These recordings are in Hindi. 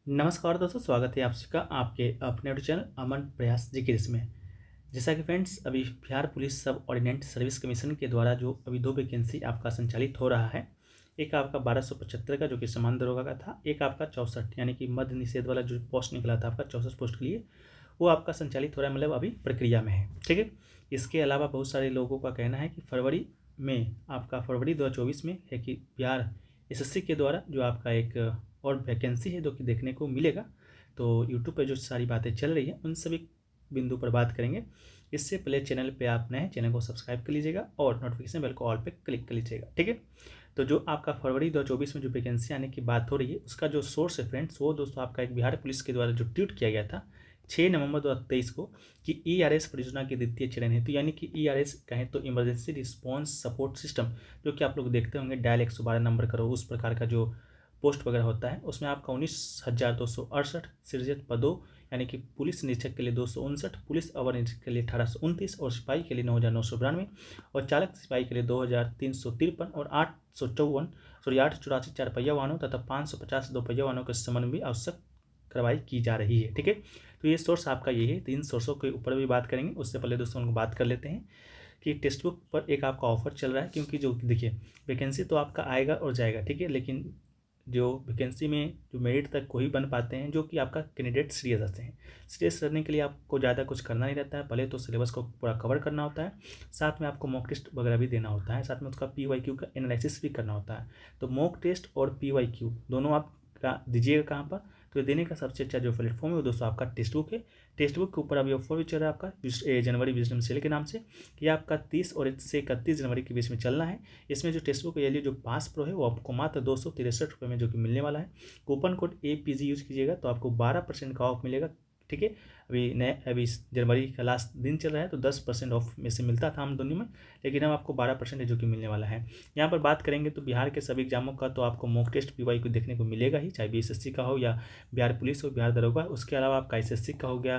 नमस्कार दोस्तों, स्वागत है आप सबका आपके अपने यूट्यूब चैनल अमन प्रयास जीके में। जैसा कि फ्रेंड्स, अभी बिहार पुलिस सब ऑर्डिनेंट सर्विस कमीशन के द्वारा जो अभी दो वैकेंसी आपका संचालित हो रहा है। एक आपका 1275 का जो कि समान दरोगा का था, एक आपका 64 यानी कि मद्य निषेध वाला जो पोस्ट निकला था आपका 64 पोस्ट के लिए, वो आपका संचालित हो रहा है, मतलब अभी प्रक्रिया में है। ठीक है। इसके अलावा बहुत सारे लोगों का कहना है कि फरवरी 2024 में है कि बिहार एसएससी के द्वारा जो आपका एक और वैकेंसी है जो कि देखने को मिलेगा। तो यूट्यूब पे जो सारी बातें चल रही हैं उन सभी बिंदु पर बात करेंगे। इससे पहले चैनल पे आप नए चैनल को सब्सक्राइब कर लीजिएगा और नोटिफिकेशन बेल को ऑल पे क्लिक कर लीजिएगा। ठीक है। तो जो आपका फरवरी 2024 में जो वैकेंसी आने की बात हो रही है, उसका जो सोर्स है फ्रेंड्स, वो दोस्तों आपका एक बिहार पुलिस के द्वारा जो ट्वीट किया गया था 6 नवंबर 2023 को कि ईआरएस परियोजना की द्वितीय चरण हेतु, यानी कि ईआरएस कहें तो इमरजेंसी रिस्पांस सपोर्ट सिस्टम, जो कि आप लोग देखते होंगे डायल 112 नंबर करो, उस प्रकार का जो पोस्ट वगैरह होता है, उसमें आपका 19,268 सृजित पदों, यानी कि पुलिस निरीक्षक के लिए 259, पुलिस अवर निरीक्षक के लिए 1829 और सिपाही के लिए 9,992 और चालक सिपाही के लिए 2,353 और 884 चार पहिया वाहनों तथा 550 दो पहिया वाहनों के संबंध में आवश्यक कार्रवाई की जा रही है। ठीक है। तो ये सोर्स आपका ये है। 3 सोर्सों के ऊपर भी बात करेंगे, उससे पहले दोस्तों उनको बात कर लेते हैं कि टेक्स्ट बुक पर एक आपका ऑफर चल रहा है। क्योंकि जो देखिए, वैकेंसी तो आपका आएगा और जाएगा, ठीक है, लेकिन जो वैकेंसी में जो मेरिट तक को ही बन पाते हैं जो कि आपका कैंडिडेट सीरियस रहते हैं। सीरियस रहने के लिए आपको ज़्यादा कुछ करना नहीं रहता है, पहले तो सिलेबस को पूरा कवर करना होता है, साथ में आपको मॉक टेस्ट वगैरह भी देना होता है, साथ में उसका PYQ का एनालिसिस भी करना होता है। तो मॉक टेस्ट और PYQ दोनों आप दीजिएगा कहाँ पर? तो ये देने का सबसे अच्छा जो प्लेटफॉर्म है वो दोस्तों आपका टेक्स्ट बुक है। टेक्स्ट बुक के ऊपर अभी ऑफर भी चल रहा है आपका जनवरी विजडम सेल के नाम से, कि आपका 30 और से 31 जनवरी के बीच में चलना है। इसमें जो टेक्स्ट बुक ये जो पास प्रो है वो आपको मात्र 263 रुपये में जो कि मिलने वाला है। कूपन कोड APG यूज कीजिएगा तो आपको 12% का ऑफ मिलेगा। ठीक है। अभी जनवरी का लास्ट दिन चल रहा है तो 10% ऑफ में से मिलता था हम दोनों में, लेकिन अब आपको 12% जो कि मिलने वाला है। यहाँ पर बात करेंगे तो बिहार के सभी एग्जामों का तो आपको मॉक टेस्ट PY को देखने को मिलेगा ही, चाहे BSSC का हो या बिहार पुलिस हो, बिहार दरोगा। उसके अलावा आपका SSC का हो गया,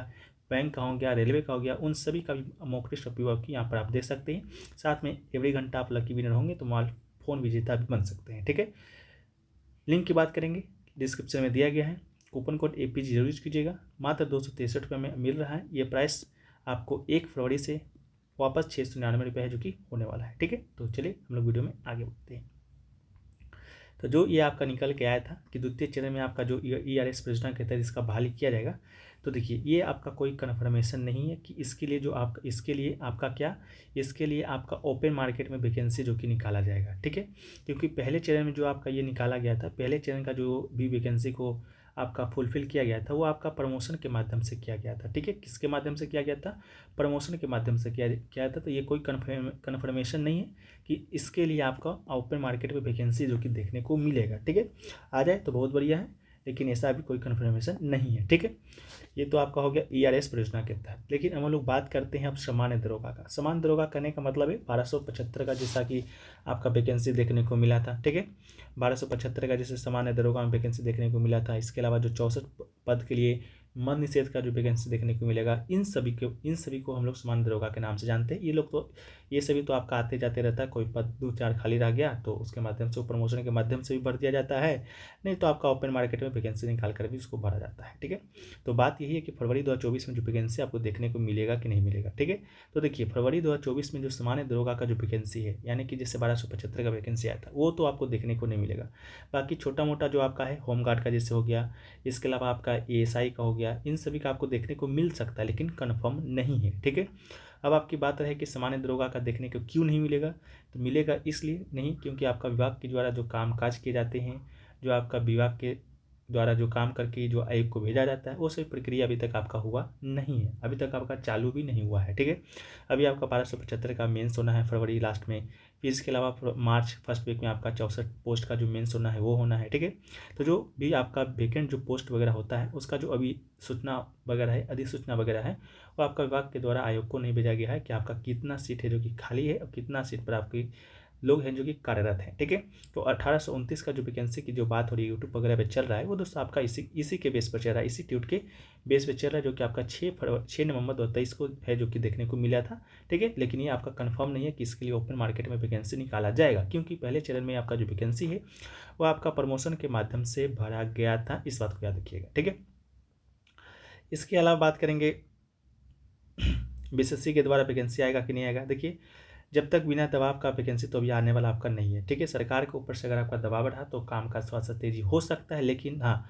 बैंक का हो गया, रेलवे का हो गया, उन सभी का भी मॉक टेस्ट और PY यहाँ पर आप देख सकते हैं। साथ में एवरी घंटा आप लकी विनर होंगे तो माल फोन विजेता भी बन सकते हैं। ठीक है। लिंक की बात करेंगे, डिस्क्रिप्शन में दिया गया है। कूपन कोड APG जरूर यूज कीजिएगा। मात्र 263 रुपये में मिल रहा है। ये प्राइस आपको 1 फरवरी से वापस 699 रुपये है जो कि होने वाला है। ठीक है। तो चलिए हम लोग वीडियो में आगे बढ़ते हैं। तो जो ये आपका निकल के आया था कि द्वितीय चरण में आपका जो ईआरएस परियोजना के तहत इसका बहाली किया जाएगा, तो देखिए ये आपका कोई कन्फर्मेशन नहीं है कि इसके लिए इसके लिए आपका ओपन मार्केट में वैकेंसी जो कि निकाला जाएगा। ठीक है। क्योंकि पहले चरण में जो आपका ये निकाला गया था, पहले चरण का जो भी वैकेंसी को आपका फुलफिल किया गया था वो आपका प्रमोशन के माध्यम से किया गया था। ठीक है। किसके माध्यम से किया गया था? प्रमोशन के माध्यम से किया था। तो ये कोई कन्फर्मेशन नहीं है कि इसके लिए आपका ओपन मार्केट में वैकेंसी जो कि देखने को मिलेगा। ठीक है। आ जाए तो बहुत बढ़िया है, लेकिन ऐसा भी कोई कन्फर्मेशन नहीं है। ठीक है। ये तो आपका हो गया ईआरएस परियोजना के तहत। लेकिन हम लोग बात करते हैं अब सामान्य दरोगा का। सामान्य दरोगा करने का मतलब है 1275 का, जैसा कि आपका वैकेंसी देखने को मिला था। ठीक है। 1275 का जैसे सामान्य दरोगा में वैकेंसी देखने को मिला था। इसके अलावा जो 64 पद के लिए मद निषेध का जो वैकेंसी देखने को मिलेगा, इन सभी को हम लोग सामान्य दरोगा के नाम से जानते हैं। ये सभी तो आपका आते जाते रहता है। कोई पद 2-4 खाली रह गया तो उसके माध्यम से, प्रमोशन के माध्यम से भी भर दिया जाता है, नहीं तो आपका ओपन मार्केट में वैकेंसी निकाल कर भी उसको भरा जाता है। ठीक है। तो बात यही है कि फरवरी 2024 में जो वैकेंसी आपको देखने को मिलेगा कि नहीं मिलेगा। ठीक है। तो देखिए, फरवरी 2024 में जो सामान्य दरोगा का जो वैकेंसी है, यानी कि जैसे 1275 का वैकेंसी आया था, वो तो आपको देखने को नहीं मिलेगा। बाकी छोटा मोटा जो आपका है होमगार्ड का जैसे हो गया, इसके अलावा आपका ASI का हो गया, इन सभी का आपको देखने को मिल सकता है, लेकिन कन्फर्म नहीं है। ठीक है। अब आपकी बात रहे कि सामान्य दरोगा का देखने को क्यों नहीं मिलेगा, तो मिलेगा इसलिए नहीं क्योंकि आपका विभाग के द्वारा जो काम काज किए जाते हैं, जो आपका विभाग के द्वारा जो काम करके जो आयोग को भेजा जाता है, वो सभी प्रक्रिया अभी तक आपका हुआ नहीं है, अभी तक आपका चालू भी नहीं हुआ है। ठीक है। अभी आपका 1275 का मेंस होना है फरवरी लास्ट में, फिर इसके अलावा मार्च फर्स्ट वीक में आपका 64 पोस्ट का जो मेंस होना है वो होना है। ठीक है। तो जो भी आपका वैकेंट जो पोस्ट वगैरह होता है, उसका जो अभी सूचना वगैरह है, अधिसूचना वगैरह है, वो आपका विभाग के द्वारा आयोग को नहीं भेजा गया है कि आपका कितना सीट है जो कि खाली है और कितना सीट पर आपकी लोग हैं जो कि कार्यरत हैं। ठीक है, तो 1829 का जो वैकेंसी की जो बात हो रही है यूट्यूब वगैरह पे चल रहा है, वो दोस्तों आपका इसी के बेस पर चल रहा है, इसी ट्वीट के बेस पे चल रहा है, जो कि आपका 6 नवंबर 2023 को है, जो कि देखने को मिला था। ठीक है, लेकिन ये आपका कंफर्म नहीं है कि इसके लिए ओपन मार्केट में वैकेंसी निकाला जाएगा, क्योंकि पहले चरण में आपका जो वैकेंसी है वो आपका प्रमोशन के माध्यम से भरा गया था, इस बात को याद रखिएगा। ठीक है, इसके अलावा बात करेंगे बीएसएससी के द्वारा वैकेंसी आएगा कि नहीं आएगा। देखिए, जब तक बिना दबाव का वैकेंसी तो अभी आने वाला आपका नहीं है। ठीक है, सरकार के ऊपर से अगर आपका दबाव रहा तो काम का थोड़ा सा तेजी हो सकता है, लेकिन हाँ,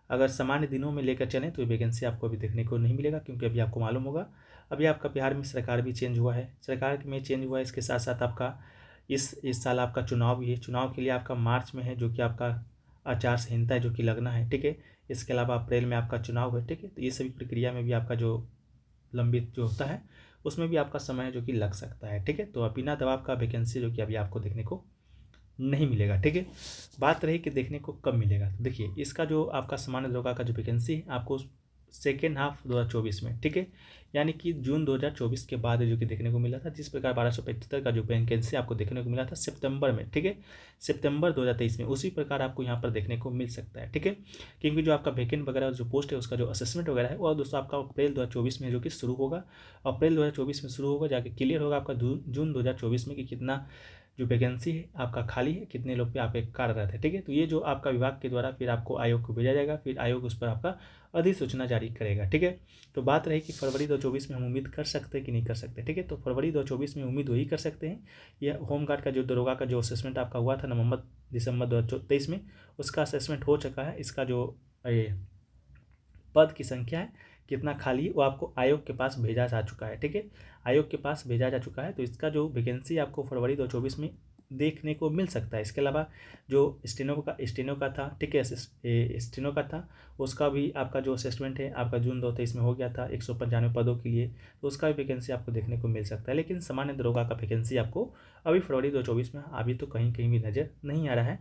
अगर सामान्य दिनों में लेकर चलें तो वैकेंसी आपको अभी देखने को नहीं मिलेगा, क्योंकि अभी आपको मालूम होगा अभी आपका बिहार में सरकार भी चेंज हुआ है, सरकार में चेंज हुआ है, इसके साथ साथ आपका इस साल आपका चुनाव भी है। चुनाव के लिए आपका मार्च में है, जो कि आपका आचार संहिता है जो कि लगना है। ठीक है, इसके अलावा अप्रैल में आपका चुनाव है। ठीक है, तो ये सभी प्रक्रिया में भी आपका जो लंबित जो होता है उसमें भी आपका समय है जो कि लग सकता है। ठीक है, तो बिना दबाव का वैकेंसी जो कि अभी आपको देखने को नहीं मिलेगा। ठीक है, बात रही कि देखने को कब मिलेगा, तो देखिए इसका जो आपका सामान्य दरोगा का जो वैकेंसी है आपको सेकेंड हाफ 2024 में, ठीक है, यानी कि जून 2024 के बाद जो कि देखने को मिला था। जिस प्रकार 1275 का जो वैकेंसी आपको देखने को मिला था सितंबर में, ठीक है, सितंबर 2023 में, उसी प्रकार आपको यहाँ पर देखने को मिल सकता है। ठीक है, क्योंकि जो आपका वैकेंट वगैरह जो पोस्ट है उसका जो असेसमेंट वगैरह है वो दोस्तों आपका अप्रैल 2024 में जो कि शुरू होगा, अप्रैल 2024 में शुरू होगा, जाके क्लियर होगा आपका जून 2024 में कि कितना जो वैकेंसी है आपका खाली है, कितने लोग पे आप एक कार्यरत है। ठीक है, तो ये जो आपका विभाग के द्वारा फिर आपको आयोग को भेजा जाएगा, फिर आयोग उस पर आपका अधिसूचना जारी करेगा। ठीक है, तो बात रही कि फरवरी 2024 में हम उम्मीद कर सकते हैं कि नहीं कर सकते। ठीक है, तो फरवरी 2024 में उम्मीद वही कर सकते हैं। यह होमगार्ड का जो दरोगा का जो असेसमेंट आपका हुआ था नवंबर दिसंबर 2023 में, उसका असेसमेंट हो चुका है। इसका जो पद की संख्या है, कितना खाली है, वो आपको आयोग के पास भेजा जा चुका है। ठीक है, आयोग के पास भेजा जा चुका है, तो इसका जो वैकेंसी आपको फरवरी 2024 में देखने को मिल सकता है। इसके अलावा जो स्टेनो का था, ठीक है, स्टेनो का था, उसका भी आपका जो असेसमेंट है आपका जून 2023 में हो गया था 195 पदों के लिए, तो उसका भी वैकेंसी आपको देखने को मिल सकता है। लेकिन सामान्य दरोगा का वैकेंसी आपको अभी फरवरी 2024 में अभी तो कहीं कहीं भी नज़र नहीं आ रहा है।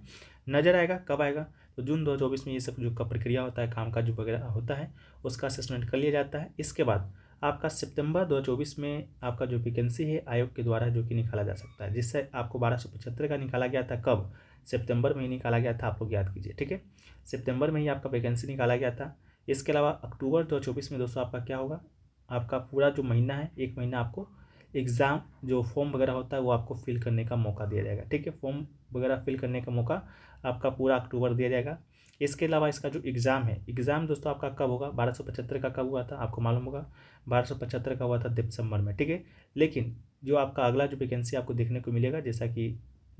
नज़र आएगा कब आएगा, तो जून 2024 में ये सब जो का प्रक्रिया होता है, काम का जो वगैरह होता है, उसका असेसमेंट कर लिया जाता है। इसके बाद आपका सितंबर 2024 में आपका जो वैकेंसी है आयोग के द्वारा जो कि निकाला जा सकता है, जिससे आपको 1275 का निकाला गया था। कब? सितंबर में ही निकाला गया था, आप लोग याद कीजिए। ठीक है, सितंबर में ही आपका वैकेंसी निकाला गया था। इसके अलावा अक्टूबर 2024 में दोस्तों आपका क्या होगा, आपका पूरा जो महीना है, एक महीना आपको एग्ज़ाम जो फॉर्म वगैरह होता है वो आपको फिल करने का मौका दिया जाएगा। ठीक है, फॉर्म वगैरह फिल करने का मौका आपका पूरा अक्टूबर दिया जाएगा। इसके अलावा इसका जो एग्ज़ाम है, एग्ज़ाम दोस्तों आपका कब होगा, 1275 का कब हुआ था आपको मालूम होगा, 1275 का हुआ था दिसंबर में। ठीक है, लेकिन जो आपका अगला जो वैकेंसी आपको देखने को मिलेगा, जैसा कि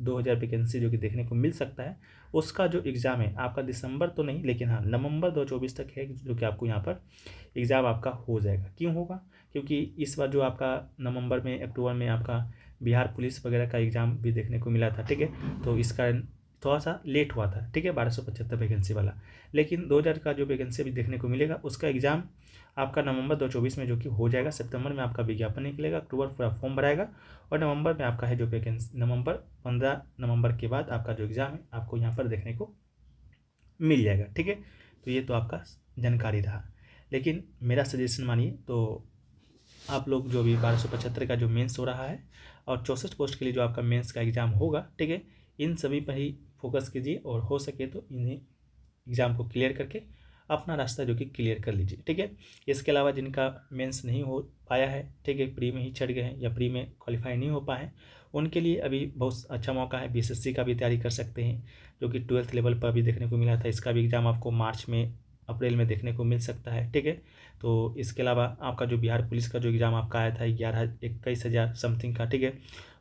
2000 वैकेंसी जो कि देखने को मिल सकता है, उसका जो एग्ज़ाम है आपका दिसंबर तो नहीं, लेकिन हाँ नवंबर 2024 तक है, जो कि आपको यहाँ पर एग्ज़ाम आपका हो जाएगा। क्यों होगा? क्योंकि इस बार जो आपका नवंबर में अक्टूबर में आपका बिहार पुलिस वगैरह का एग्ज़ाम भी देखने को मिला था। ठीक है, तो इस कारण थोड़ा सा लेट हुआ था। ठीक है, 1275 वैकेंसी वाला, लेकिन 2000 का जो वैकेंसी भी देखने को मिलेगा उसका एग्ज़ाम आपका नवंबर 2024 में जो कि हो जाएगा। सितंबर में आपका विज्ञापन निकलेगा, अक्टूबर पूरा फॉर्म भराएगा, और नवंबर में आपका है जो वैकेंसी, नवंबर 15 नवंबर के बाद आपका जो एग्ज़ाम है आपको यहाँ पर देखने को मिल जाएगा। ठीक है, तो ये तो आपका जानकारी रहा, लेकिन मेरा सजेशन मानिए तो आप लोग जो भी 1275 का जो मेंस हो रहा है और 64 पोस्ट के लिए जो आपका मेंस का एग्ज़ाम होगा, ठीक है, इन सभी पर ही फोकस कीजिए, और हो सके तो इन्हें एग्ज़ाम को क्लियर करके अपना रास्ता जो कि क्लियर कर लीजिए। ठीक है, इसके अलावा जिनका मेंस नहीं हो पाया है, ठीक है, प्री में ही चढ़ गए हैं या प्री में क्वालिफाई नहीं हो पाए हैं, उनके लिए अभी बहुत अच्छा मौका है। बीएसएससी का भी तैयारी कर सकते हैं, जो कि 12th लेवल पर भी देखने को मिला था। इसका भी एग्ज़ाम आपको मार्च में अप्रैल में देखने को मिल सकता है। ठीक है, तो इसके अलावा आपका जो बिहार पुलिस का जो एग्ज़ाम आपका आया था 21,000 समथिंग का, ठीक है,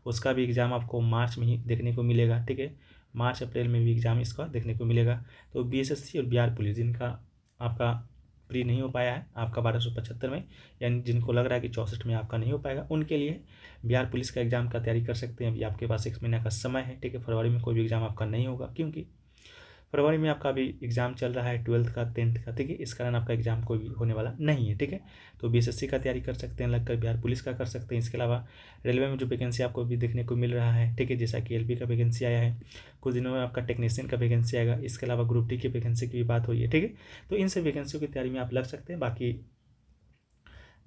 उसका भी एग्ज़ाम आपको मार्च में ही देखने को मिलेगा। ठीक है, मार्च अप्रैल में भी एग्ज़ाम इसका देखने को मिलेगा। तो बीएसएससी और बिहार पुलिस जिनका आपका प्री नहीं हो पाया है आपका 1275 में, यानी जिनको लग रहा है कि 64 में आपका नहीं हो पाएगा, उनके लिए बिहार पुलिस का एग्ज़ाम का तैयारी कर सकते हैं। अभी आपके पास 1 महीना का समय है। ठीक है, फरवरी में कोई भी एग्ज़ाम आपका नहीं होगा, क्योंकि फरवरी में आपका अभी एग्ज़ाम चल रहा है 12th का 10th का। ठीक है, इस कारण आपका एग्ज़ाम कोई भी होने वाला नहीं है। ठीक है, तो बीएसएससी का तैयारी कर सकते हैं, लगकर बिहार पुलिस का कर सकते हैं। इसके अलावा रेलवे में जो वैकेंसी आपको भी देखने को मिल रहा है, ठीक है, जैसा कि एलपी का वैकेंसी आया है, कुछ दिनों में आपका टेक्नीशियन का वैकेंसी आएगा। इसके अलावा ग्रुप डी की वैकेंसी की भी बात हुई है। ठीक है, तो इन सब वैकेंसियों की तैयारी में आप लग सकते हैं। बाकी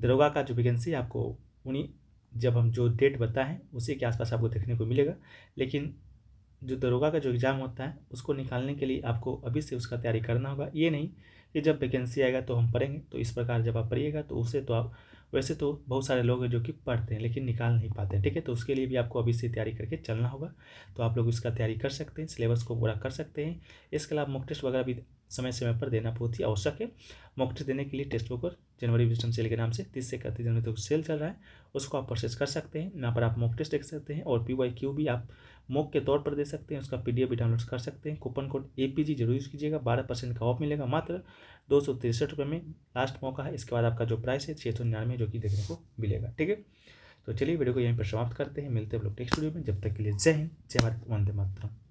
दरोगा का जो वैकेंसी आपको उन्हीं जब हम जो डेट बताएं उसी के आसपास आपको देखने को मिलेगा। लेकिन जो दरोगा का जो एग्ज़ाम होता है उसको निकालने के लिए आपको अभी से उसका तैयारी करना होगा। ये नहीं कि जब वैकेंसी आएगा तो हम पढ़ेंगे। तो इस प्रकार जब आप पढ़िएगा तो उससे तो आप, वैसे तो बहुत सारे लोग हैं जो कि पढ़ते हैं लेकिन निकाल नहीं पाते हैं, ठीक है। तो उसके लिए भी आपको अभी से तैयारी करके चलना होगा। तो आप लोग इसका तैयारी कर सकते हैं, सिलेबस को पूरा कर सकते हैं। इसके अलावा मॉक टेस्ट वगैरह भी समय समय पर देना बहुत ही आवश्यक है। मॉक टेस्ट देने के लिए टेक्स्ट बुक और जनवरी विजडम सेल के नाम से 30 से 31 जनवरी तक सेल चल रहा है, उसको आप परचेज कर सकते हैं। यहाँ पर आप मॉक टेस्ट देख सकते हैं और PYQ भी आप मॉक के तौर पर दे सकते हैं, उसका PDF भी डाउनलोड कर सकते हैं। कूपन कोड APG जरूर यूज़ कीजिएगा, 12% का ऑफ मिलेगा मात्र 263 में। लास्ट मौका है, इसके बाद आपका जो प्राइस है 699 जो कि देखने को मिलेगा, ठीक है। तो चलिए वीडियो को यहीं पर समाप्त करते हैं, मिलते हैं लोग नेक्स्ट वीडियो में। जब तक के लिए जय हिंद, जय भारत, वंदे मातरम।